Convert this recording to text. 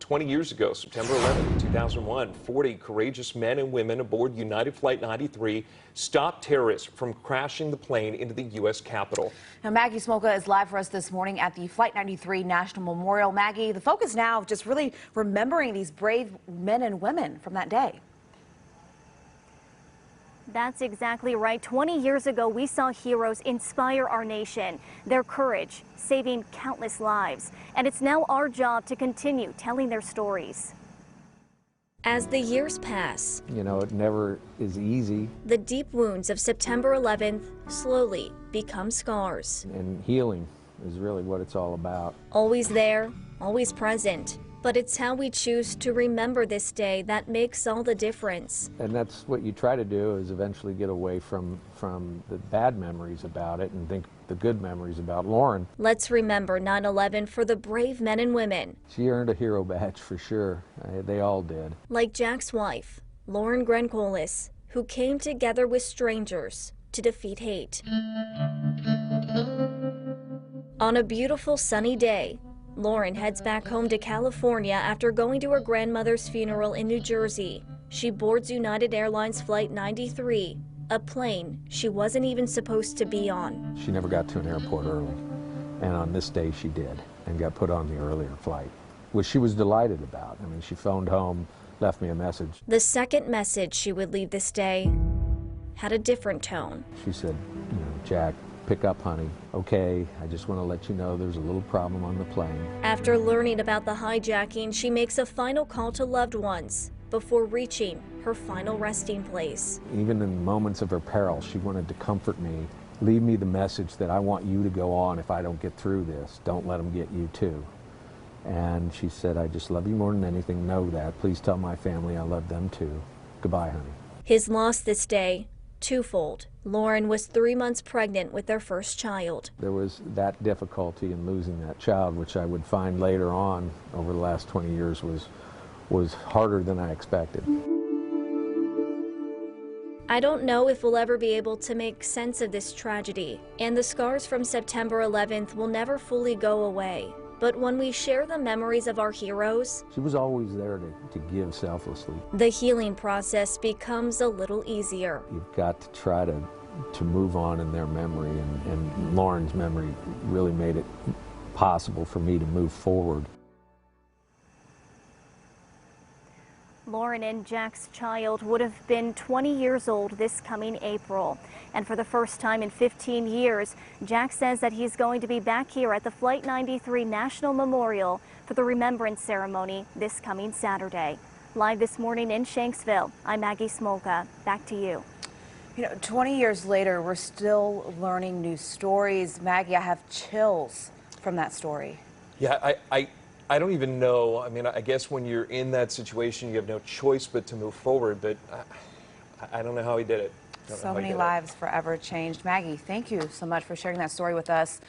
20 years ago, September 11, 2001, 40 courageous men and women aboard United Flight 93 stopped terrorists from crashing the plane into the U.S. Capitol. Now, Maggie Smolka is live for us this morning at the Flight 93 National Memorial. Maggie, the focus now just really remembering these brave men and women from that day. That's exactly right. 20 years ago, we saw heroes inspire our nation, their courage, saving countless lives. And it's now our job to continue telling their stories. As the years pass, it never is easy. The deep wounds of September 11th slowly become scars. And healing is really what it's all about. Always there, always present. But it's how we choose to remember this day that makes all the difference. And that's what you try to do, is eventually get away from the bad memories about it and think the good memories about Lauren. Let's remember 9/11 for the brave men and women. She earned a hero badge for sure. They all did. Like Jack's wife, Lauren Grencolis, who came together with strangers to defeat hate. On a beautiful sunny day, Lauren heads back home to California after going to her grandmother's funeral in New Jersey. She boards United Airlines Flight 93, a plane she wasn't even supposed to be on. She never got to an airport early, and on this day she did, and got put on the earlier flight, which she was delighted about. I mean, she phoned home, left me a message. The second message she would leave this day had a different tone. She said, Jack, pick up, honey. Okay, I just want to let you know there's a little problem on the plane. After learning about the hijacking, she makes a final call to loved ones before reaching her final resting place. Even in moments of her peril, she wanted to comfort me. Leave me the message that I want you to go on if I don't get through this. Don't let them get you too. And she said, I just love you more than anything. Know that. Please tell my family I love them too. Goodbye, honey. His loss this day, twofold. Lauren was 3 months pregnant with their first child. There was that difficulty in losing that child, which I would find later on over the last 20 years was harder than I expected. I don't know if we'll ever be able to make sense of this tragedy, and the scars from September 11th will never fully go away. But when we share the memories of our heroes, she was always there to give selflessly. The healing process becomes a little easier. You've got to try to move on in their memory, and Lauren's memory really made it possible for me to move forward. Lauren and Jack's child would have been 20 years old this coming April. And for the first time in 15 years, Jack says that he's going to be back here at the Flight 93 National Memorial for the Remembrance Ceremony this coming Saturday. Live this morning in Shanksville, I'm Maggie Smolka. Back to you. 20 years later, we're still learning new stories. Maggie, I have chills from that story. Yeah, I don't even know. I mean, I guess when you're in that situation, you have no choice but to move forward, but I don't know how he did it. So many lives forever changed. Maggie, thank you so much for sharing that story with us.